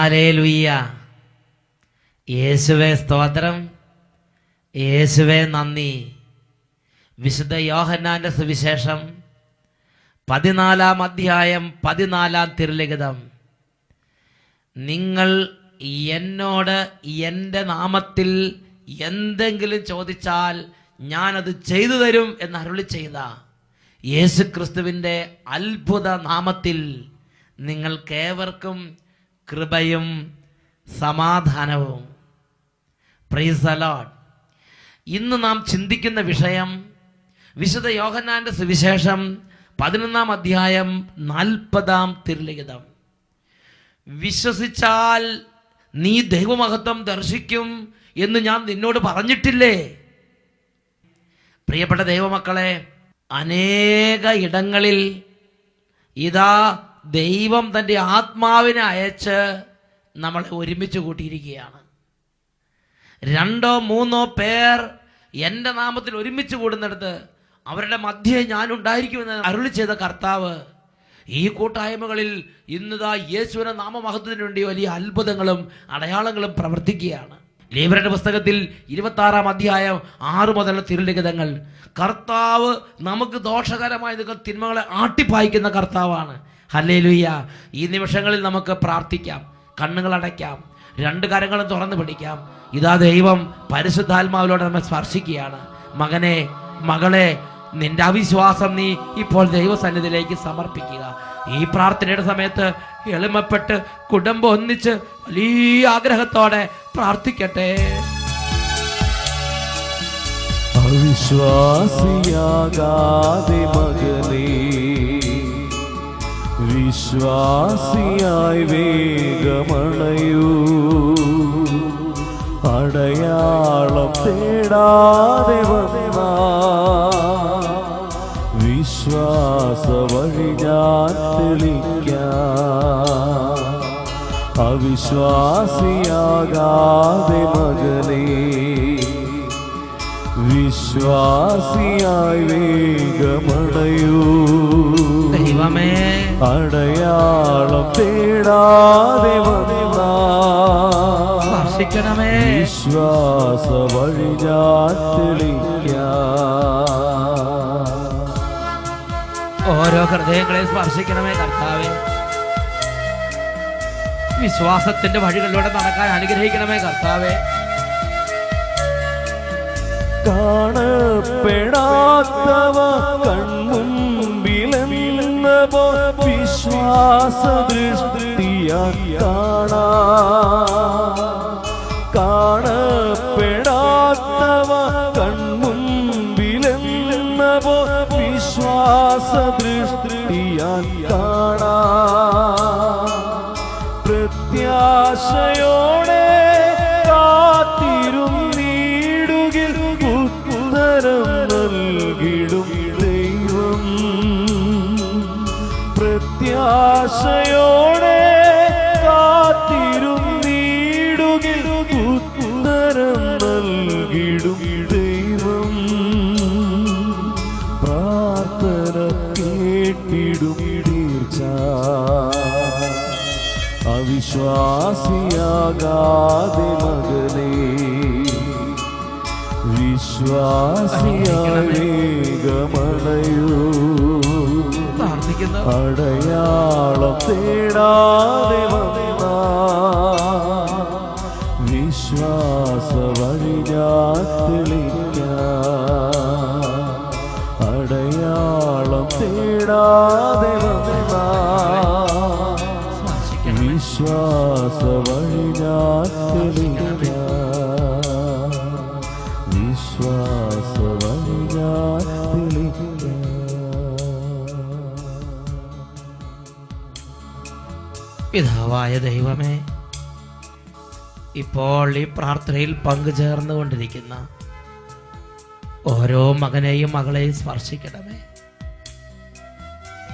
Hallelujah. യേശുവേ സ്തോത്രം, യേശുവേ നന്ദി. വിശുദ്ധ യോഹന്നാന്റെ സുവിശേഷം 14-ാം അധ്യായം 14-ാം തിരുലിഖിതം. നിങ്ങൾ എന്നോട് എൻ്റെ നാമത്തിൽ എന്തെങ്കിലും ചോദിച്ചാൽ ഞാനത് ചെയ്തു തരും എന്ന് അരുളി ചെയ്ത യേശുക്രിസ്തുവിൻ്റെ അത്ഭുത നാമത്തിൽ നിങ്ങൾക്കേവർക്കും കൃപയും സമാധാനവും. Price the Lord. ഇന്ന് നാം ചിന്തിക്കുന്ന വിഷയം വിശുദ്ധ യോഹന്നാന്റെ സുവിശേഷം 11-ാം അധ്യായം 40-ാം തിരുലിഖിതം. വിശ്വസിച്ചാൽ നീ ദൈവമഹത്വം ദർശിക്കും എന്ന് ഞാൻ നിന്നോട് പറഞ്ഞിട്ടില്ലേ? പ്രിയപ്പെട്ട ദൈവമക്കളെ, അനേക ഇടങ്ങളിൽ ഇതാ ദൈവം തൻ്റെ ആത്മാവിനെ അയച്ച് നമ്മളെ ഒരുമിച്ച് കൂട്ടിയിരിക്കുകയാണ്. 2-3 പേർ എൻ്റെ നാമത്തിൽ ഒരുമിച്ച് കൂടുന്നിടത്ത് അവരുടെ മധ്യേ ഞാനുണ്ടായിരിക്കുമെന്ന് അരുളി ചെയ്ത കർത്താവ് ഈ കൂട്ടായ്മകളിൽ ഇന്നിതാ യേശുവിന്റെ നാമമഹത്വത്തിന് വേണ്ടി വലിയ അത്ഭുതങ്ങളും അടയാളങ്ങളും പ്രവർത്തിക്കുകയാണ്. ലേവ്യരുടെ പുസ്തകത്തിൽ 26-ാം അധ്യായം 6 മുതലുള്ള തിരുലിഖിതങ്ങൾ, കർത്താവ് നമുക്ക് ദോഷകരമായ തിന്മകളെ ആട്ടിപ്പായിക്കുന്ന കർത്താവാണ്. ഹല്ലേലൂയ. ഈ നിമിഷങ്ങളിൽ നമുക്ക് പ്രാർത്ഥിക്കാം, കണ്ണുകൾ അടയ്ക്കാം, 2 കരങ്ങളും തുറന്നു പിടിക്കാം. ഇതാ ദൈവം പരിശുദ്ധാത്മാവിലൂടെ നമ്മെ സ്പർശിക്കുകയാണ്. മകനെ, മകളെ, നിന്റെ അവിശ്വാസം നീ ഇപ്പോൾ ദൈവസന്നിധിയിലേക്ക് സമർപ്പിക്കുക. ഈ പ്രാർത്ഥനയുടെ സമയത്ത് എളിമപ്പെട്ട് കുടുംബം ഒന്നിച്ച് വലിയ ആഗ്രഹത്തോടെ പ്രാർത്ഥിക്കട്ടെ. അവിശ്വാസിയാകാതെ മകനേ, വിശ്വാസിയായി വേഗമണയൂ. അടയാളം തേടാതെ വന്നാ വിശ്വാസ വഴി ഞാൻ തെളിക്കാം. അവിശ്വാസിയാകാതെ മകനേ, വിശ്വാസിയായി വേഗമണയൂ. ദൈവമേ, അടയാളം തേടാതെ വന്നാ സ്പർശിക്കണമേ. വിശ്വാസ വഴി ഞാൻ തെളിക്കാം. ഓരോ ഹൃദയങ്ങളെ സ്പർശിക്കണമേ കർത്താവേ. വിശ്വാസത്തിന്റെ വഴികളിലൂടെ നടക്കാൻ അനുഗ്രഹിക്കണമേ കർത്താവേ. കാണപ്പെടാത്തവ കൺമുമ്പിലെന്നവോ വിശ്വാസ ദൃഷ്ടിയാൽ കാണാം. കാണപ്പെടാത്തവ കൺമുമ്പിലെന്നവോ വിശ്വാസ ദൃഷ്ടിയാൽ കാണാം. പ്രത്യാശയോടെ കാത്തിരുന്നിടുകിൽ ഉത്തരം നൽകിടും ദൈവം. പ്രത്യാശയോടെ കാത്തിരുന്നിടുകിൽ ഉത്തരം നൽകിടും ദൈവം. പ്രാർത്ഥന കേട്ടിടും തീർച്ച. അവിശ്വാസിയാകാതെ മകനേ, വിശ്വാസിയായി വേഗമണയൂ. അടയാളം തേടാതെ വന്നാ വിശ്വാസ വഴി ഞാൻ തെളിക്കാം. അടയാളം തേടാതെ വന്നാ വിശ്വാസ വഴി ഞാൻ തെളിക്കാം. വിശ്വാസ വഴി ഞാൻ തെളിക്കാം. പിതാവായ ദൈവമേ, ഇപ്പോൾ ഈ പ്രാർത്ഥനയിൽ പങ്കുചേർന്നുകൊണ്ടിരിക്കുന്ന ഓരോ മകനെയും മകളെയും സ്പർശിക്കണമേ.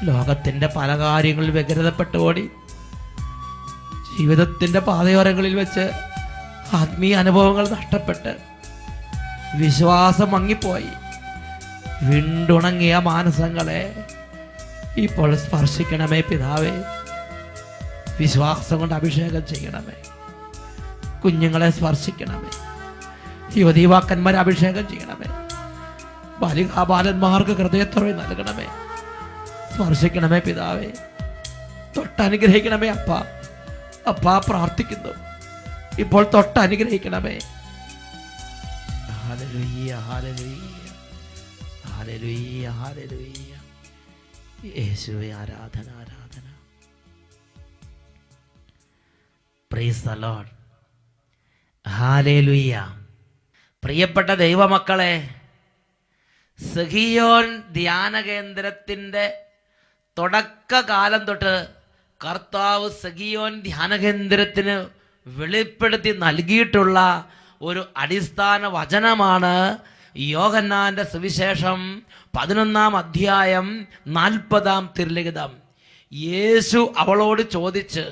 ലോകത്തിൻ്റെ പല കാര്യങ്ങളിൽ വ്യഗ്രതപ്പെട്ടു ഓടി ജീവിതത്തിൻ്റെ പാതയോരങ്ങളിൽ വെച്ച് ആത്മീയ അനുഭവങ്ങൾ നഷ്ടപ്പെട്ട് വിശ്വാസം മങ്ങിപ്പോയി വീണ്ടുണങ്ങിയ മാനസങ്ങളെ ഇപ്പോൾ സ്പർശിക്കണമേ പിതാവേ. വിശ്വാസം കൊണ്ട് അഭിഷേകം ചെയ്യണമേ. കുഞ്ഞുങ്ങളെ സ്പർശിക്കണമേ. യുവതീവാക്കന്മാരെ അഭിഷേകം ചെയ്യണമേ. ബാലികാബാലന്മാർക്ക് ഹൃദയത്തുറവി നൽകണമേ. സ്പർശിക്കണമേ പിതാവേ. തൊട്ടനുഗ്രഹിക്കണമേ അപ്പ. അപ്പ പ്രാർത്ഥിക്കുന്നു, ഇപ്പോൾ തൊട്ടനുഗ്രഹിക്കണമേ. ഹല്ലേലൂയ, ഹല്ലേലൂയ, ഹല്ലേലൂയ, ഹല്ലേലൂയ. യേശുവേ ആരാധന, ആരാധന. Praise the lord. ഹല്ലേലൂയ. പ്രിയപ്പെട്ട ദൈവമക്കളെ, സഹിയോൻ ധ്യാന കേന്ദ്രത്തിൻ്റെ തുടക്കകാലം തൊട്ട് കർത്താവ് സഹിയോൻ ധ്യാന കേന്ദ്രത്തിന് വെളിപ്പെടുത്തി നൽകിയിട്ടുള്ള ഒരു അടിസ്ഥാന വചനമാണ് യോഹന്നാന്റെ സുവിശേഷം 11-ാം അധ്യായം 40-ാം തിരുലിഖിതം. യേശു അവളോട് ചോദിച്ച്,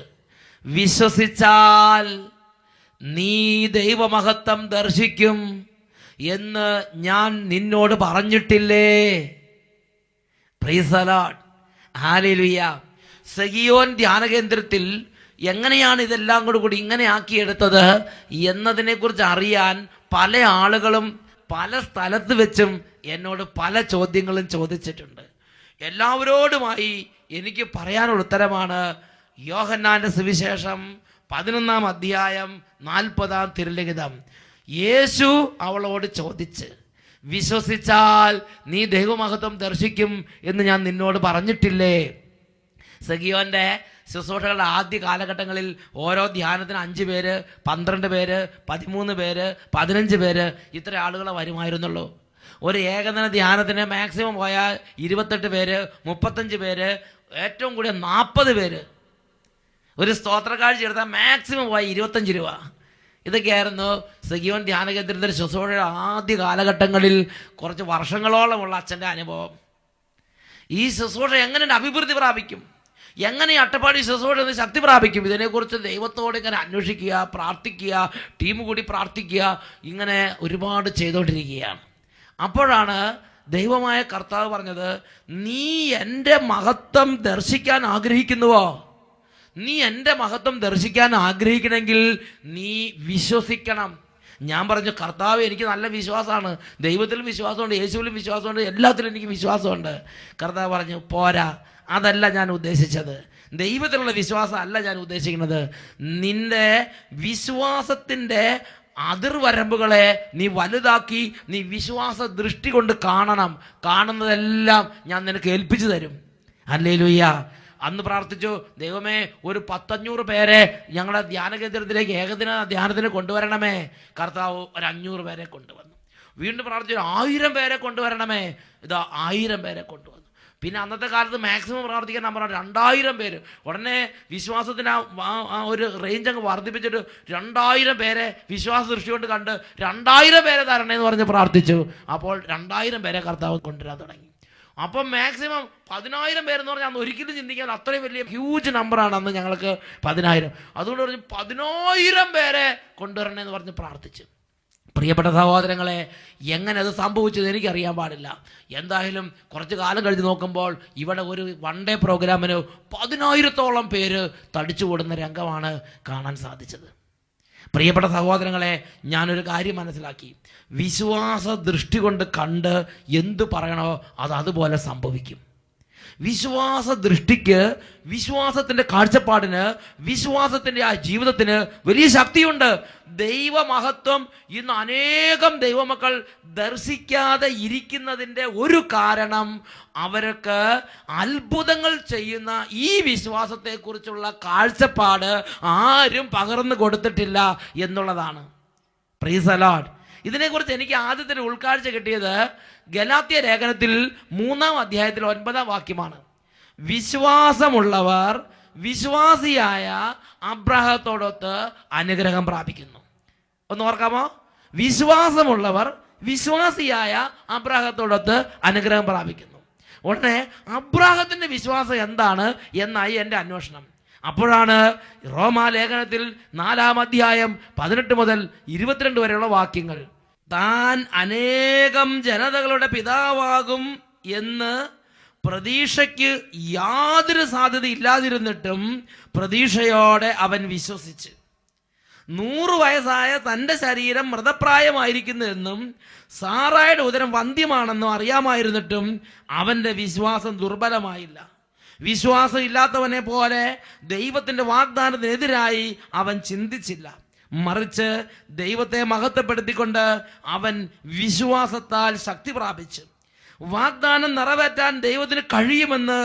വിശ്വസിച്ചാൽ നീ ദൈവമഹത്വം ദർശിക്കും എന്ന് ഞാൻ നിന്നോട് പറഞ്ഞിട്ടില്ലേ? Price the lord. ഹല്ലേലൂയ. സഹിയോൻ ധ്യാന കേന്ദ്രത്തിൽ എങ്ങനെയാണ് ഇതെല്ലാം കൂടി ഇങ്ങനെ ആക്കിയെടുത്തത് എന്നതിനെക്കുറിച്ച് അറിയാൻ പല ആളുകളും പല സ്ഥലത്ത് വെച്ചും എന്നോട് പല ചോദ്യങ്ങളും ചോദിച്ചിട്ടുണ്ട്. എല്ലാവരോടുമായി എനിക്ക് പറയാനുള്ള ഉത്തരമാണ് യോഹന്നാന്റെ സുവിശേഷം 11-ാം അധ്യായം 40-ാം തിരുലിഖിതം. യേശു അവളോട് ചോദിച്ച്, വിശ്വസിച്ചാൽ നീ ദൈവമഹത്വം ദർശിക്കും എന്ന് ഞാൻ നിന്നോട് പറഞ്ഞിട്ടില്ലേ? സഹിയോന്റെ ശുശ്രൂഷകളുടെ ആദ്യ കാലഘട്ടങ്ങളിൽ ഓരോ ധ്യാനത്തിന് 5 പേര്, 12 പേര്, 13 പേര്, 15 പേര്, ഇത്ര ആളുകളെ വരുമായിരുന്നുള്ളൂ. ഒരു ഏകദിന ധ്യാനത്തിന് മാക്സിമം പോയാൽ 28 പേര്, 35 പേര്, ഏറ്റവും കൂടിയ 40 പേര്. ഒരു സ്തോത്രക്കാഴ്ച എടുത്താൽ മാക്സിമം പോയി 25 രൂപ. ഇതൊക്കെയായിരുന്നു സഹിയോൻ ധ്യാന കേന്ദ്രത്തിൻ്റെ ശുശ്രൂഷയുടെ ആദ്യ കാലഘട്ടങ്ങളിൽ കുറച്ച് വർഷങ്ങളോളമുള്ള അച്ഛൻ്റെ അനുഭവം. ഈ ശുശ്രൂഷ എങ്ങനെ അഭിവൃദ്ധി പ്രാപിക്കും, എങ്ങനെ അട്ടപ്പാടി ശുശ്രൂഷ ശക്തി പ്രാപിക്കും, ഇതിനെക്കുറിച്ച് ദൈവത്തോട് ഇങ്ങനെ അന്വേഷിക്കുക, പ്രാർത്ഥിക്കുക, ടീം കൂടി പ്രാർത്ഥിക്കുക, ഇങ്ങനെ ഒരുപാട് ചെയ്തുകൊണ്ടിരിക്കുകയാണ്. അപ്പോഴാണ് ദൈവമായ കർത്താവ് പറഞ്ഞത്, നീ എൻ്റെ മഹത്വം ദർശിക്കാൻ ആഗ്രഹിക്കുന്നുവോ? നീ എൻ്റെ മഹത്വം ദർശിക്കാൻ ആഗ്രഹിക്കണമെങ്കിൽ നീ വിശ്വസിക്കണം. ഞാൻ പറഞ്ഞു, കർത്താവ് എനിക്ക് നല്ല വിശ്വാസമാണ്, ദൈവത്തിലും വിശ്വാസമുണ്ട്, യേശുവിലും വിശ്വാസമുണ്ട്, എല്ലാത്തിലും എനിക്ക് വിശ്വാസമുണ്ട്. കർത്താവ് പറഞ്ഞു, പോരാ, അതല്ല ഞാൻ ഉദ്ദേശിച്ചത്. ദൈവത്തിലുള്ള വിശ്വാസം അല്ല ഞാൻ ഉദ്ദേശിക്കുന്നത്. നിന്റെ വിശ്വാസത്തിൻ്റെ അതിർവരമ്പുകളെ നീ വലുതാക്കി നീ വിശ്വാസ ദൃഷ്ടി കൊണ്ട് കാണണം. കാണുന്നതെല്ലാം ഞാൻ നിനക്ക് ഏൽപ്പിച്ചു തരും. ഹല്ലേലൂയ. അന്ന് പ്രാർത്ഥിച്ചു, ദൈവമേ ഒരു 100-500 പേരെ ഞങ്ങളുടെ ധ്യാന കേന്ദ്രത്തിലേക്ക് ഏകദിന ധ്യാനത്തിന് കൊണ്ടുവരണമേ. കർത്താവ് ഒരു 500 പേരെ കൊണ്ടുവന്നു. വീണ്ടും പ്രാർത്ഥിച്ചു, 1000 പേരെ കൊണ്ടുവരണമേ. ഇതാ 1000 പേരെ കൊണ്ടുവന്നു. പിന്നെ അന്നത്തെ കാലത്ത് മാക്സിമം പ്രാർത്ഥിക്കാൻ നമ്പർ 2000 പേര്. ഉടനെ വിശ്വാസത്തിന് ആ ഒരു റേഞ്ച് അങ്ങ് വർദ്ധിപ്പിച്ചിട്ട് 2000 പേരെ വിശ്വാസ ദൃഷ്ടി കൊണ്ട് കണ്ട് 2000 പേരെ തരണേന്ന് പറഞ്ഞ് പ്രാർത്ഥിച്ചു. അപ്പോൾ 2000 പേരെ കർത്താവ് കൊണ്ടുവരാൻ തുടങ്ങി. അപ്പം മാക്സിമം 10000 പേരെന്ന് പറഞ്ഞാൽ അന്ന് ഒരിക്കലും ചിന്തിക്കാൻ അത്രയും വലിയ ഹ്യൂജ് നമ്പറാണ് അന്ന് ഞങ്ങൾക്ക് 10000. അതുകൊണ്ട് പറഞ്ഞു 10000 പേരെ കൊണ്ടുവരണേന്ന് പറഞ്ഞ് പ്രാർത്ഥിച്ചു. പ്രിയപ്പെട്ട സഹോദരങ്ങളെ, എങ്ങനെ അത് സംഭവിച്ചത് എനിക്കറിയാൻ പാടില്ല. എന്തായാലും കുറച്ച് കാലം കഴിഞ്ഞ് നോക്കുമ്പോൾ ഇവിടെ ഒരു 1 ഡേ പ്രോഗ്രാമിന് 10000-ഓളം പേര് തടിച്ചു കൂടുന്ന രംഗമാണ് കാണാൻ സാധിച്ചത്. പ്രിയപ്പെട്ട സഹോദരങ്ങളെ, ഞാനൊരു കാര്യം മനസ്സിലാക്കി, വിശ്വാസ ദൃഷ്ടി കൊണ്ട് കണ്ട് എന്തു പറയണോ അത് അതുപോലെ സംഭവിക്കും. വിശ്വാസ ദൃഷ്ടിക്ക്, വിശ്വാസത്തിൻ്റെ കാഴ്ചപ്പാടിന്, വിശ്വാസത്തിൻ്റെ ആ ജീവിതത്തിന് വലിയ ശക്തിയുണ്ട്. ദൈവമഹത്വം ഇന്ന് അനേകം ദൈവമക്കൾ ദർശിക്കാതെ ഇരിക്കുന്നതിൻ്റെ ഒരു കാരണം അവർക്ക് അത്ഭുതങ്ങൾ ചെയ്യുന്ന ഈ വിശ്വാസത്തെക്കുറിച്ചുള്ള കാഴ്ചപ്പാട് ആരും പകർന്നു കൊടുത്തിട്ടില്ല എന്നുള്ളതാണ്. Price the Lord. ഇതിനെക്കുറിച്ച് എനിക്ക് ആദ്യത്തെ ഉൾക്കാഴ്ച കിട്ടിയത് ഗലാത്യ ലേഖനത്തിൽ 3-ാം അധ്യായത്തിൽ 9-ാം വാക്യമാണ്. വിശ്വാസമുള്ളവർ വിശ്വാസിയായ അബ്രാഹത്തോടൊത്ത് അനുഗ്രഹം പ്രാപിക്കുന്നു. ഒന്ന് ഓർക്കാമോ? വിശ്വാസമുള്ളവർ വിശ്വാസിയായ അബ്രാഹത്തോടൊത്ത് അനുഗ്രഹം പ്രാപിക്കുന്നു. ഉടനെ അബ്രാഹത്തിൻ്റെ വിശ്വാസം എന്താണ് എന്നായി എൻ്റെ അന്വേഷണം. അപ്പോഴാണ് റോമാലേഖനത്തിൽ 4-ാം അധ്യായം 18 മുതൽ 22 വരെയുള്ള വാക്യങ്ങൾ, താൻ അനേകം ജനതകളുടെ പിതാവാകും എന്ന് പ്രതീക്ഷയ്ക്ക് യാതൊരു സാധ്യത ഇല്ലാതിരുന്നിട്ടും പ്രതീക്ഷയോടെ അവൻ വിശ്വസിച്ച്. 100 വയസ്സായ തൻ്റെ ശരീരം മൃതപ്രായമായിരിക്കുന്നുവെന്നും സാറായുടെ ഉദരം വന്ധ്യമാണെന്നും അറിയാമായിരുന്നിട്ടും അവൻ്റെ വിശ്വാസം ദുർബലമായില്ല. വിശ്വാസം ഇല്ലാത്തവനെ പോലെ ദൈവത്തിൻ്റെ വാഗ്ദാനത്തിനെതിരായി അവൻ ചിന്തിച്ചില്ല. മറിച്ച് ദൈവത്തെ മഹത്വപ്പെടുത്തിക്കൊണ്ട് അവൻ വിശ്വാസത്താൽ ശക്തി പ്രാപിച്ചു. വാഗ്ദാനം നിറവേറ്റാൻ ദൈവത്തിന് കഴിയുമെന്ന്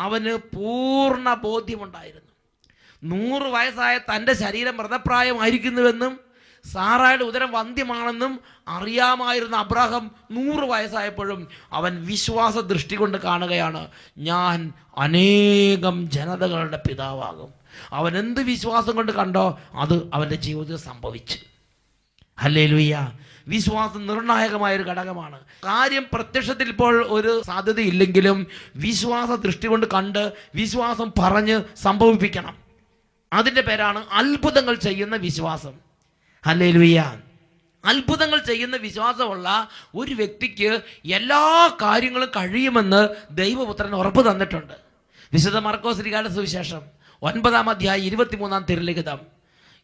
അവന് പൂർണ്ണ ബോധ്യമുണ്ടായിരുന്നു. 100 വയസ്സായ തൻ്റെ ശരീരം മൃതപ്രായമായിരിക്കുന്നുവെന്നും സാറായുടെ ഉദരം വന്ധ്യമാണെന്നും അറിയാമായിരുന്ന അബ്രാഹാം 100 വയസ്സായപ്പോഴും അവൻ വിശ്വാസ ദൃഷ്ടി കൊണ്ട് കാണുകയാണ്, ഞാൻ അനേകം ജനതകളുടെ പിതാവാകും. അവൻ എന്ത് വിശ്വാസം കൊണ്ട് കണ്ടോ അത് അവൻ്റെ ജീവിതത്തിൽ സംഭവിച്ചു. ഹല്ലേലൂയ. വിശ്വാസം നിർണായകമായൊരു ഘടകമാണ്. കാര്യം പ്രത്യക്ഷത്തിൽ ഇപ്പോൾ ഒരു സാധ്യതയില്ലെങ്കിലും വിശ്വാസ ദൃഷ്ടി കൊണ്ട് കണ്ട് വിശ്വാസം പറഞ്ഞ് സംഭവിപ്പിക്കണം. അതിൻ്റെ പേരാണ് അത്ഭുതങ്ങൾ ചെയ്യുന്ന വിശ്വാസം. ഹല്ലേലൂയ. അത്ഭുതങ്ങൾ ചെയ്യുന്ന വിശ്വാസമുള്ള ഒരു വ്യക്തിക്ക് എല്ലാ കാര്യങ്ങളും കഴിയുമെന്ന് ദൈവപുത്രൻ ഉറപ്പ് തന്നിട്ടുണ്ട്. വിശുദ്ധ മർക്കോസ് ശ്രീകാരുടെ സുവിശേഷം 9-ാം അധ്യായം 23-ാം തിരുലിഖിതം.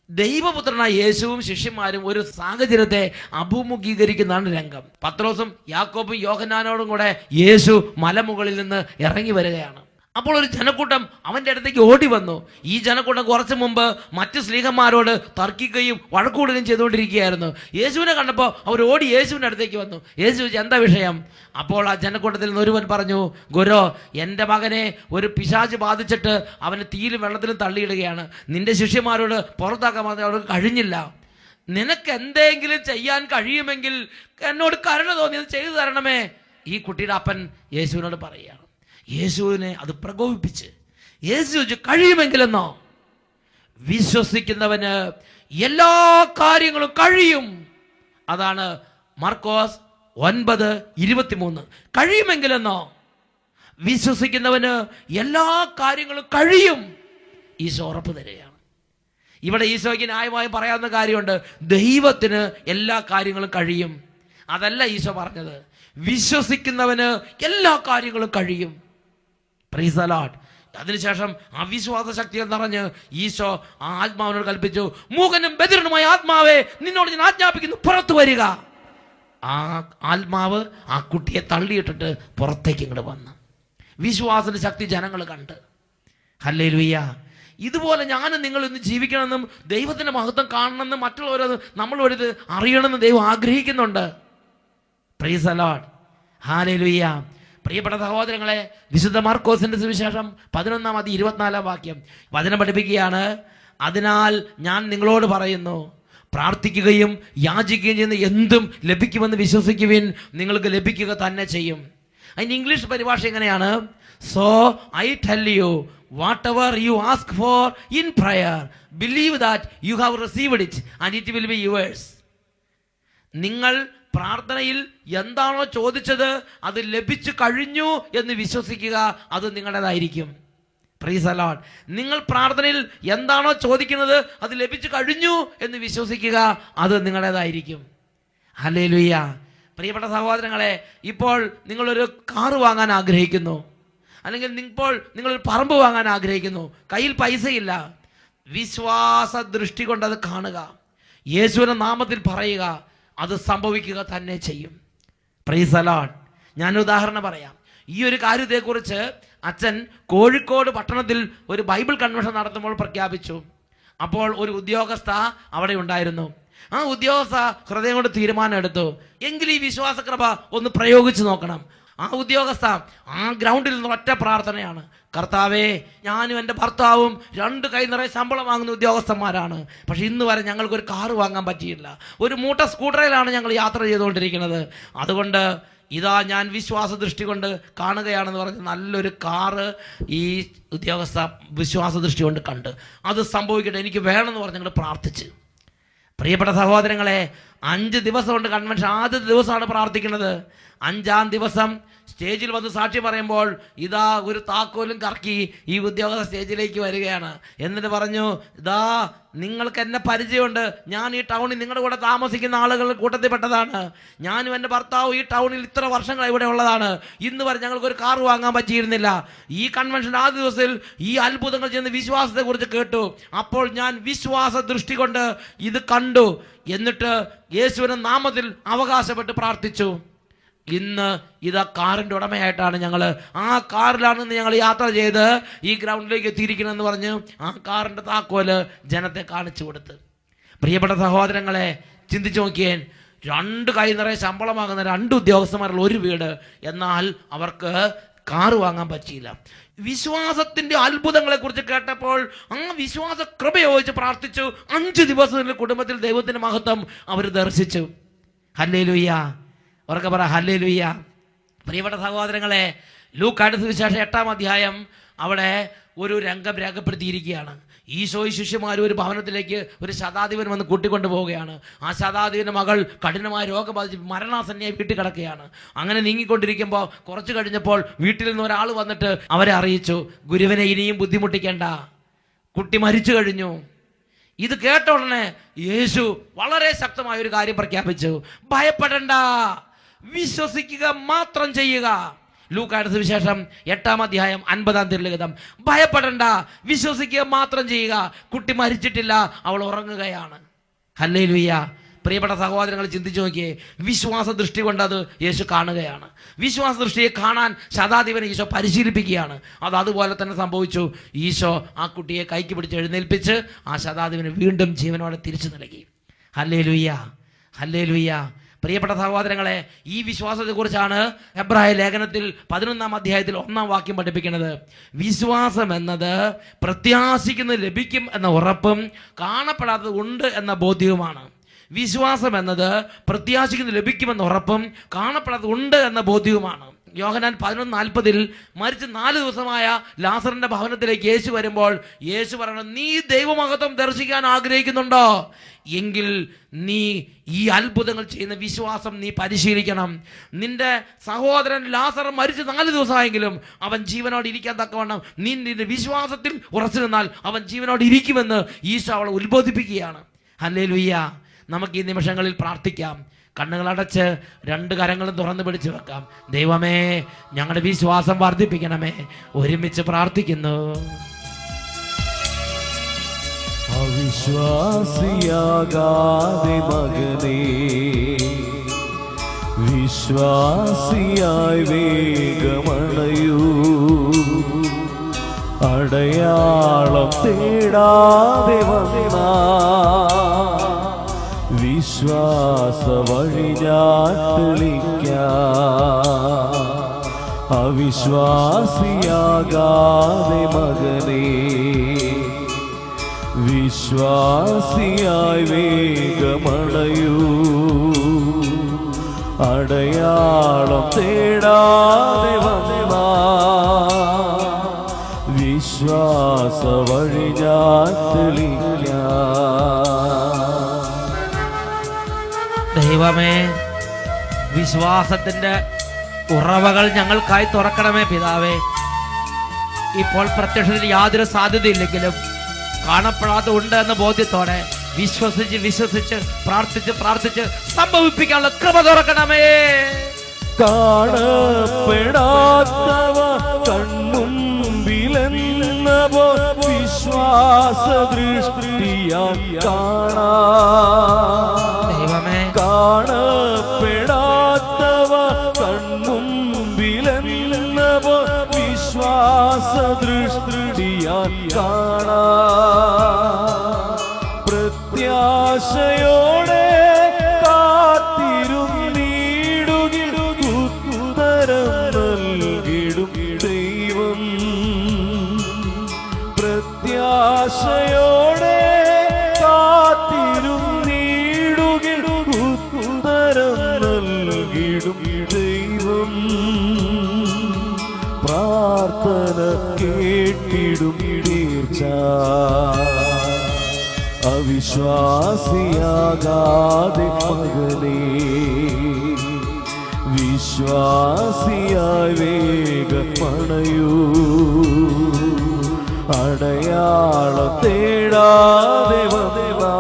ദൈവപുത്രനായ യേശുവും ശിഷ്യന്മാരും ഒരു സാഹചര്യത്തെ അഭിമുഖീകരിക്കുന്നതാണ് രംഗം. പത്രോസും യാക്കോബും യോഹന്നാനോടും കൂടെ യേശു മലമുകളിൽ നിന്ന് ഇറങ്ങി വരികയാണ്. അപ്പോൾ ഒരു ജനക്കൂട്ടം അവൻ്റെ അടുത്തേക്ക് ഓടി വന്നു. ഈ ജനക്കൂട്ടം കുറച്ച് മുമ്പ് മറ്റ് സ്ലീഹന്മാരോട് തർക്കിക്കുകയും വഴക്കൂടുകയും ചെയ്തുകൊണ്ടിരിക്കുകയായിരുന്നു. യേശുവിനെ കണ്ടപ്പോൾ അവർ ഓടി യേശുവിൻ്റെ അടുത്തേക്ക് വന്നു. യേശു ചോദിച്ചു, എന്താ വിഷയം? അപ്പോൾ ആ ജനക്കൂട്ടത്തിൽ നിന്ന് ഒരുവൻ പറഞ്ഞു, ഗുരു, എൻ്റെ മകനെ ഒരു പിശാച് ബാധിച്ചിട്ട് അവന് തീയിലും വെള്ളത്തിലും തള്ളിയിടുകയാണ്. നിന്റെ ശിഷ്യന്മാരോട് പുറത്താക്കാൻ മാത്രമേ അവർക്ക് കഴിഞ്ഞില്ല. നിനക്ക് എന്തെങ്കിലും ചെയ്യാൻ കഴിയുമെങ്കിൽ എന്നോട് കരുണ തോന്നിയത് ചെയ്തു തരണമേ. ഈ കുട്ടിയുടെ അപ്പൻ യേശുവിനോട് പറയുകയാണ്. യേശുവിനെ അത് പ്രകോപിപ്പിച്ച് യേശു ചോദിച്ചു, കഴിയുമെങ്കിലെന്നോ? വിശ്വസിക്കുന്നവന് എല്ലാ കാര്യങ്ങളും കഴിയും. അതാണ് മർക്കോസ് 9:23. കഴിയുമെങ്കിലെന്നോ? വിശ്വസിക്കുന്നവന് എല്ലാ കാര്യങ്ങളും കഴിയും. ഈശോ ഉറപ്പ് തരികയാണ്. ഇവിടെ ഈശോയ്ക്ക് ന്യായമായി പറയാവുന്ന കാര്യമുണ്ട്, ദൈവത്തിന് എല്ലാ കാര്യങ്ങളും കഴിയും. അതല്ല ഈശോ പറഞ്ഞത്, വിശ്വസിക്കുന്നവന് എല്ലാ കാര്യങ്ങളും കഴിയും. Price the Lord. അതിനുശേഷം അവിശ്വാസ ശക്തികൾ നിറഞ്ഞ് ഈശോ ആ ആത്മാവിനോട് കൽപ്പിച്ചു, മൂകനും ബധിരനുമായ ആത്മാവേ, നിന്നോട് ഞാൻ ആജ്ഞാപിക്കുന്നു, പുറത്തു വരിക. ആ ആത്മാവ് ആ കുട്ടിയെ തള്ളിയിട്ടിട്ട് പുറത്തേക്ക് ഇങ്ങോട്ട് വന്ന് വിശ്വാസത്തിന്റെ ശക്തി ജനങ്ങൾ കണ്ട്. ഹല്ലേലൂയ. ഇതുപോലെ ഞാനും നിങ്ങൾ ഇന്ന് ജീവിക്കണമെന്നും ദൈവത്തിന്റെ മഹത്വം കാണണമെന്നും മറ്റുള്ളവരത് നമ്മളൊരിത് അറിയണമെന്നും ദൈവം ആഗ്രഹിക്കുന്നുണ്ട്. Price the lord. ഹല്ലേലൂയ. പ്രിയപ്പെട്ട സഹോദരങ്ങളെ, വിശുദ്ധ മാർക്കോസിന്റെ സുവിശേഷം 11:24 വചനം പഠിപ്പിക്കുകയാണ്, അതിനാൽ ഞാൻ നിങ്ങളോട് പറയുന്നു, പ്രാർത്ഥിക്കുകയും യാചിക്കുകയും ചെയ്യുന്ന എന്തും ലഭിക്കുമെന്ന് വിശ്വസിക്കുവിൻ, നിങ്ങൾക്ക് ലഭിക്കുക തന്നെ ചെയ്യും. അതിൻ്റെ ഇംഗ്ലീഷ് പരിഭാഷ എങ്ങനെയാണ്? So I tell you, whatever you ask for in prayer, believe that you have received it and it will be yours. നിങ്ങൾ പ്രാർത്ഥനയിൽ എന്താണോ ചോദിച്ചത് അത് ലഭിച്ചു കഴിഞ്ഞു എന്ന് വിശ്വസിക്കുക, അത് നിങ്ങളുടേതായിരിക്കും. Price the Lord. നിങ്ങൾ പ്രാർത്ഥനയിൽ എന്താണോ ചോദിക്കുന്നത് അത് ലഭിച്ചു കഴിഞ്ഞു എന്ന് വിശ്വസിക്കുക, അത് നിങ്ങളുടേതായിരിക്കും. ഹല്ലേലൂയ. പ്രിയപ്പെട്ട സഹോദരങ്ങളെ, ഇപ്പോൾ നിങ്ങളൊരു കാറ് വാങ്ങാൻ ആഗ്രഹിക്കുന്നു, അല്ലെങ്കിൽ ഇപ്പോൾ നിങ്ങളൊരു പറമ്പ് വാങ്ങാൻ ആഗ്രഹിക്കുന്നു, കയ്യിൽ പൈസയില്ല. വിശ്വാസ ദൃഷ്ടി കൊണ്ട് അത് കാണുക, യേശുവിന്റെ നാമത്തിൽ പറയുക, അത് സംഭവിക്കുക തന്നെ ചെയ്യും. Price the Lord. ഞാനൊരു ഉദാഹരണം പറയാം. ഈ ഒരു കാര്യത്തെക്കുറിച്ച് അച്ഛൻ കോഴിക്കോട് പട്ടണത്തിൽ ഒരു ബൈബിൾ കൺവെൻഷൻ നടത്തുമ്പോൾ പ്രഖ്യാപിച്ചു. അപ്പോൾ ഒരു ഉദ്യോഗസ്ഥ അവിടെ ഉണ്ടായിരുന്നു. ആ ഉദ്യോഗസ്ഥ ഹൃദയം കൊണ്ട് തീരുമാനം എടുത്തു, എങ്കിൽ ഈ വിശ്വാസകൃപ ഒന്ന് പ്രയോഗിച്ചു നോക്കണം. ആ ഉദ്യോഗസ്ഥ ആ ഗ്രൗണ്ടിൽ നിന്ന് ഒറ്റ പ്രാർത്ഥനയാണ്, കർത്താവേ, ഞാനും എൻ്റെ ഭർത്താവും 2 കൈ നിറയെ ശമ്പളം വാങ്ങുന്ന ഉദ്യോഗസ്ഥന്മാരാണ്. പക്ഷെ ഇന്ന് വരെ ഞങ്ങൾക്കൊരു കാറ് വാങ്ങാൻ പറ്റിയില്ല. ഒരു മൂട്ട സ്കൂട്ടറിലാണ് ഞങ്ങൾ യാത്ര ചെയ്തുകൊണ്ടിരിക്കുന്നത്. അതുകൊണ്ട് ഇതാ ഞാൻ വിശ്വാസ ദൃഷ്ടി കൊണ്ട് കാണുകയാണെന്ന് പറഞ്ഞ് നല്ലൊരു കാറ് ഈ ഉദ്യോഗസ്ഥ വിശ്വാസ ദൃഷ്ടി കൊണ്ട് കണ്ട്, അത് സംഭവിക്കട്ടെ, എനിക്ക് വേണമെന്ന് പറഞ്ഞ് ഞങ്ങൾ പ്രാർത്ഥിച്ച്. പ്രിയപ്പെട്ട സഹോദരങ്ങളെ, 5 ദിവസമുണ്ട് കൺവെൻഷൻ. ആദ്യത്തെ ദിവസമാണ് പ്രാർത്ഥിക്കുന്നത്. 5-ാം ദിവസം സ്റ്റേജിൽ വന്ന് സാക്ഷി പറയുമ്പോൾ ഇതാ ഒരു താക്കോലും കറക്കി ഈ ഉദ്യോഗസ്ഥ സ്റ്റേജിലേക്ക് വരികയാണ്. എന്നിട്ട് പറഞ്ഞു, ഇതാ നിങ്ങൾക്ക് എന്നെ പരിചയമുണ്ട്, ഞാൻ ഈ ടൗണിൽ നിങ്ങളുടെ കൂടെ താമസിക്കുന്ന ആളുകളുടെ കൂട്ടത്തിൽപ്പെട്ടതാണ്, ഞാനും എൻ്റെ ഭർത്താവും ഈ ടൗണിൽ ഇത്ര വർഷങ്ങൾ ഇവിടെ ഉള്ളതാണ്, ഇന്ന് വരെ ഞങ്ങൾക്കൊരു കാർ വാങ്ങാൻ പറ്റിയിരുന്നില്ല. ഈ കൺവെൻഷൻ ആദ്യ ദിവസത്തിൽ ഈ അത്ഭുതങ്ങൾ ചെയ്യുന്ന വിശ്വാസത്തെക്കുറിച്ച് കേട്ടു. അപ്പോൾ ഞാൻ വിശ്വാസ ദൃഷ്ടി കൊണ്ട് ഇത് കണ്ടു. എന്നിട്ട് യേശുവിൻ്റെ നാമത്തിൽ അവകാശപ്പെട്ട് പ്രാർത്ഥിച്ചു. ഇന്ന് ഇതാ കാറിൻ്റെ ഉടമയായിട്ടാണ് ഞങ്ങൾ, ആ കാറിലാണെന്ന് ഞങ്ങൾ യാത്ര ചെയ്ത് ഈ ഗ്രൗണ്ടിലേക്ക് എത്തിയിരിക്കണമെന്ന് പറഞ്ഞ് ആ കാറിൻ്റെ താക്കോല് ജനത്തെ കാണിച്ചു കൊടുത്ത്. പ്രിയപ്പെട്ട സഹോദരങ്ങളെ, ചിന്തിച്ചു നോക്കിയേ, 2 കൈ നിറയെ ശമ്പളമാകുന്ന 2 ഉദ്യോഗസ്ഥന്മാരുള്ള ഒരു വീട്, എന്നാൽ അവർക്ക് കാറ് വാങ്ങാൻ പറ്റിയില്ല. വിശ്വാസത്തിൻ്റെ അത്ഭുതങ്ങളെ കുറിച്ച് കേട്ടപ്പോൾ ആ വിശ്വാസ കൃപ ചോദിച്ച് പ്രാർത്ഥിച്ചു. 5 ദിവസത്തിൽ കുടുംബത്തിൽ ദൈവത്തിൻ്റെ മഹത്വം അവർ ദർശിച്ചു. ഹല്ലേലൂയ, അവർക്ക് പറ ഹല്ലേലൂയ. പ്രിയപ്പെട്ട സഹോദരങ്ങളെ, ലൂക്കായുടെ സുവിശേഷം 8-ാം അധ്യായം അവിടെ ഒരു രംഗം രേഖപ്പെടുത്തിയിരിക്കുകയാണ്. ഈശോയും ശിഷ്യന്മാരും ഒരു ഭവനത്തിലേക്ക് ഒരു ശതാധിപൻ വന്ന് കൂട്ടിക്കൊണ്ടു പോവുകയാണ്. ആ ശതാധിപൻ്റെ മകൾ കഠിനമായ രോഗം ബാധിച്ച് മരണാസന്നയായി വീട്ടിൽ കിടക്കുകയാണ്. അങ്ങനെ നീങ്ങിക്കൊണ്ടിരിക്കുമ്പോൾ കുറച്ച് കഴിഞ്ഞപ്പോൾ വീട്ടിൽ നിന്ന് ഒരാൾ വന്നിട്ട് അവരെ അറിയിച്ചു, ഗുരുവിനെ ഇനിയും ബുദ്ധിമുട്ടിക്കേണ്ട, കുട്ടി മരിച്ചു കഴിഞ്ഞു. ഇത് കേട്ട ഉടനെ യേശു വളരെ ശക്തമായ ഒരു കാര്യം പ്രഖ്യാപിച്ചു, ഭയപ്പെടണ്ട, വിശ്വസിക്കുക മാത്രം ചെയ്യുക. ലൂക്കായുടെ സുവിശേഷം 8-ാം അധ്യായം 50-ാം തിരുലിഖിതം. ഭയപ്പെടണ്ട, വിശ്വസിക്കുക മാത്രം ചെയ്യുക. കുട്ടി മരിച്ചിട്ടില്ല, അവൾ ഉറങ്ങുകയാണ്. ഹല്ലേലൂയ. പ്രിയപ്പെട്ട സഹോദരങ്ങൾ, ചിന്തിച്ചു നോക്കിയേ, വിശ്വാസ ദൃഷ്ടി കൊണ്ട് അത് യേശു കാണുകയാണ്. വിശ്വാസ ദൃഷ്ടിയെ കാണാൻ ശതാധിപനെ ഈശോ പരിശീലിപ്പിക്കുകയാണ്. അതുപോലെ തന്നെ സംഭവിച്ചു. ഈശോ ആ കുട്ടിയെ കൈക്ക് പിടിച്ച് എഴുന്നേൽപ്പിച്ച് ആ ശതാധിപന് വീണ്ടും ജീവനോടെ തിരിച്ചു നൽകി. Hallelujah, hallelujah. പ്രിയപ്പെട്ട സഹോദരങ്ങളെ, ഈ വിശ്വാസത്തെക്കുറിച്ചാണ് എബ്രായ ലേഖനത്തിൽ 11-ാം അധ്യായത്തിൽ 1-ാം വാക്യം പഠിപ്പിക്കുന്നത്. വിശ്വാസം എന്നത് പ്രത്യാശിക്കുന്നത് ലഭിക്കും എന്ന ഉറപ്പും കാണപ്പെടാത്തത് ഉണ്ട് എന്ന ബോധ്യവുമാണ്. വിശ്വാസം എന്നത് പ്രത്യാശിക്കുന്നത് ലഭിക്കുമെന്ന ഉറപ്പും കാണപ്പെടാത്തത് ഉണ്ട് എന്ന ബോധ്യവുമാണ്. യോഹന്നാൻ 11:40 മരിച്ച് 4 ദിവസമായ ലാസറിന്റെ ഭവനത്തിലേക്ക് യേശു വരുമ്പോൾ യേശു പറയണം, നീ ദൈവമഹത്വം ദർശിക്കാൻ ആഗ്രഹിക്കുന്നുണ്ടോ? എങ്കിൽ നീ ഈ അത്ഭുതങ്ങൾ ചെയ്യുന്ന വിശ്വാസം നീ പരിശീലിക്കണം. നിന്റെ സഹോദരൻ ലാസർ മരിച്ച് 4 ദിവസമായെങ്കിലും അവൻ ജീവനോട് ഇരിക്കാൻ തക്കവണ്ണം നീ നിന്റെ വിശ്വാസത്തിൽ ഉറച്ചു നിന്നാൽ അവൻ ജീവനോട് ഇരിക്കുമെന്ന് ഈശോ അവളെ ഉത്ബോധിപ്പിക്കുകയാണ്. ഹല്ലേലൂയ. നമുക്ക് ഈ നിമിഷങ്ങളിൽ പ്രാർത്ഥിക്കാം. കണ്ണുകളടച്ച് 2 കരങ്ങളും തുറന്നു പിടിച്ചു വെക്കാം. ദൈവമേ, ഞങ്ങളുടെ വിശ്വാസം വർദ്ധിപ്പിക്കണമേ. ഒരുമിച്ച് പ്രാർത്ഥിക്കുന്നു. അവിശ്വാസിയാകാതെ മകനേ, വിശ്വാസിയായി വേഗമണയൂ. അടയാളം തേടാതെ വന്നാ വിശ്വാസ വഴി ഞാൻ തെളിക്കാം. അവിശ്വാസിയാകാതെ മകനേ, വിശ്വാസിയായി വേഗമണയൂ. അടയാളം തേടാതെ വന്നാ വിശ്വാസ വഴി ഞാൻ തെളിക്കാം. ദൈവമേ, വിശ്വാസത്തിന്റെ ഉറവകൾ ഞങ്ങൾക്കായി തുറക്കണമേ പിതാവേ. ഇപ്പോൾ പ്രത്യക്ഷത്തിൽ യാതൊരു സാധ്യതയില്ലെങ്കിലും കാണപ്പെടാതെ ഉണ്ട് എന്ന ബോധ്യത്തോടെ വിശ്വസിച്ച് പ്രാർത്ഥിച്ച് സംഭവിപ്പിക്കാനുള്ള കൃപ തുറക്കണമേ. കാണപ്പെടാത്തവ കൺമുമ്പിലെന്നവോ വിശ്വാസ ദൃഷ്ടിയാൽ കാണാം. കാണപ്പെടാത്തവ കൺമുമ്പിലെന്നവോ വിശ്വാസ ദൃഷ്ടിയാൽ കാണാം. പ്രത്യാശയോടെ കാത്തിരുന്നിടുകിൽ ഉത്തരം നൽകിടും ദൈവം. പ്രത്യാശയോടെ കാത്തിരുന്നിടുകിൽ ഉത്തരം നൽകിടും ദൈവം. പ്രാർത്ഥന കേട്ടിടും തീർച്ച അവിശ്വാസിയാകാതെ മകനേ, വിശ്വാസിയായി വേഗമണയൂ. അടയാളം തേടാതെ വന്നതാ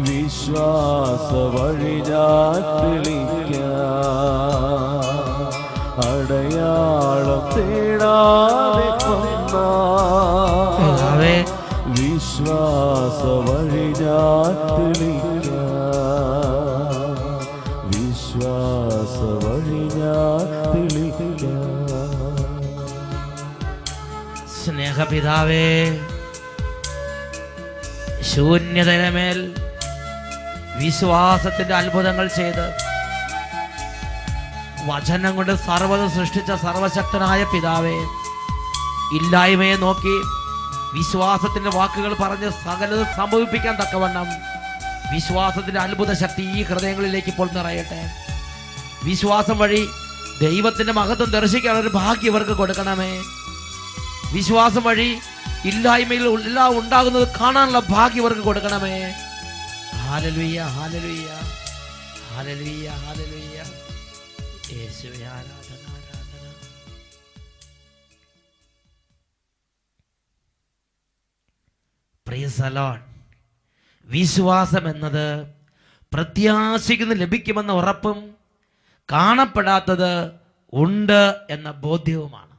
വിശ്വാസ വഴി ഞാൻ തെളിക്കാം. അടയാളം തേടാതെ വന്നാ വിശ്വാസ വഴി ഞാൻ തെളിക്കാം. വിശ്വാസ വഴി ഞാൻ തെളിക്കാം. സ്നേഹപിതാവേ, ശൂന്യതയിന്മേൽ വിശ്വാസത്തിന്റെ അത്ഭുതങ്ങൾ ചെയ്ത് വചനം കൊണ്ട് സർവ്വതും സൃഷ്ടിച്ച സർവശക്തനായ പിതാവേ, ഇല്ലായ്മയെ നോക്കി വിശ്വാസത്തിന്റെ വാക്കുകൾ പറഞ്ഞ് സകലതും സംഭവിപ്പിക്കാൻ തക്കവണ്ണം വിശ്വാസത്തിന്റെ അത്ഭുത ശക്തി ഈ ഹൃദയങ്ങളിലേക്ക് ഇപ്പോൾ നിറയട്ടെ. വിശ്വാസം വഴി ദൈവത്തിന്റെ മഹത്വം ദർശിക്കാനുള്ള ഒരു ഭാഗ്യം ഇവർക്ക് കൊടുക്കണമേ. വിശ്വാസം വഴി ഇല്ലായ്മയിൽ എല്ലാം ഉണ്ടാകുന്നത് കാണാനുള്ള ഭാഗ്യം ഇവർക്ക് കൊടുക്കണമേ. ഹല്ലേലൂയ, ഹല്ലേലൂയ, ഹല്ലേലൂയ, ഹല്ലേലൂയ. യേശുവേ ആരാധന, ആരാധന. Praise the lord. വിശ്വാസം എന്നത് പ്രത്യാശിക്കുന്ന ലഭിക്കുമെന്ന ഉറപ്പും കാണപ്പെടാത്തത് ഉണ്ട് എന്ന ബോധ്യവുമാണ്.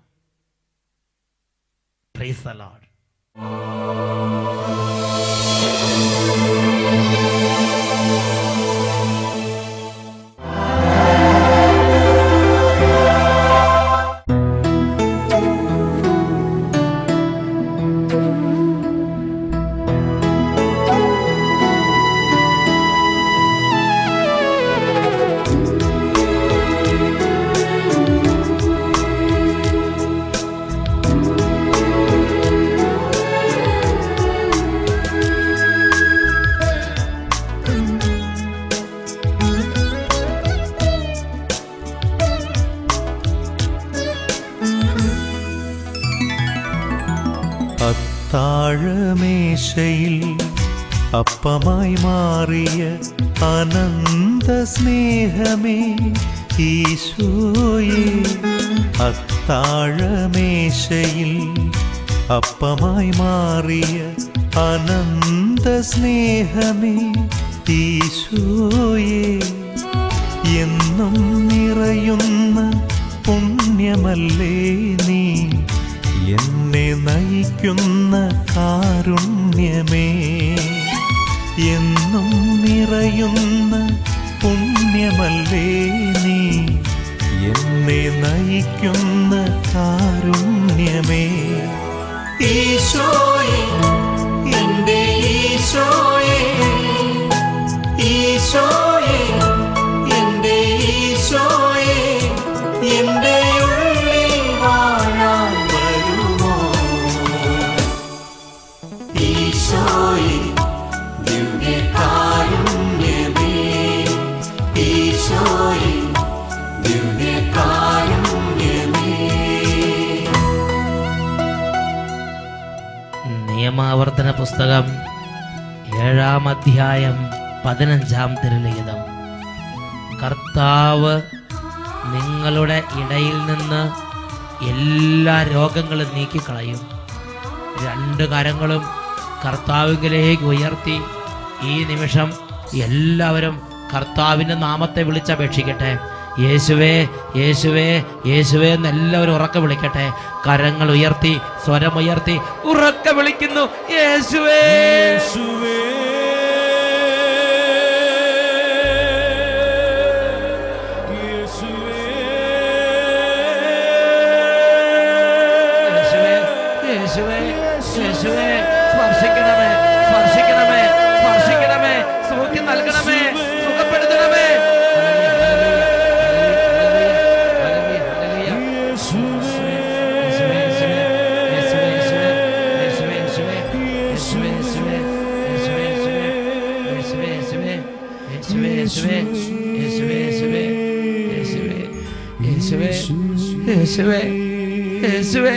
Praise the lord. താഴമേശയിൽ അപ്പമായി മാറിയ അനന്ത സ്നേഹമേ ഈശോയേ. അത്താഴമേശയിൽ അപ്പമായി മാറിയ അനന്ത സ്നേഹമേ ഈശോയേ. എന്നും നിറയുന്ന പുണ്യമല്ലേ നീ, എന്നെ നയിക്കുന്ന കാരുണ്യമേ. എന്നും നിറയുന്ന പുണ്യമല്ലേ നീ, എന്നെ നയിക്കുന്ന കാരുണ്യമേ. ഈശോയേ, എൻ്റെ ഈശോയേ, ഈശോയേ, എൻ്റെ ഈശോയേ, എൻ്റെ ഉള്ളിൽ വാഴാൻ വരുമോ? ഈശോയേ, ദിവ്യകാരുണ്യമേ, ഈശോയേ, ദിവ്യകാരുണ്യമേ. നിയമാവർത്തന പുസ്തകം 7-ാം അധ്യായം 15-ാം തിരുലിഖിതം. കർത്താവ് നിങ്ങളുടെ ഇടയിൽ നിന്ന് എല്ലാ രോഗങ്ങളും നീക്കിക്കളയും. 2 കരങ്ങളും കർത്താവിലേക്ക് ഉയർത്തി ഈ നിമിഷം എല്ലാവരും കർത്താവിൻ്റെ നാമത്തെ വിളിച്ചപേക്ഷിക്കട്ടെ. യേശുവേ, യേശുവേ, യേശുവേ എന്ന് എല്ലാവരും ഉറക്കെ വിളിക്കട്ടെ. കരങ്ങൾ ഉയർത്തി, സ്വരമുയർത്തി ഉറക്കെ വിളിക്കുന്നു, യേശുവേ, യേശുവേ, യേശുവേ, യേശുവേ, സ്പർശിക്കണമേ, സ്പർശിക്കണമേ, സ്പർശിക്കണമേ, സൗഖ്യം നൽകണമേ, സുഖപ്പെടുത്തണമേ. യേശുവേ, യേശുവേ, യേശുവേ,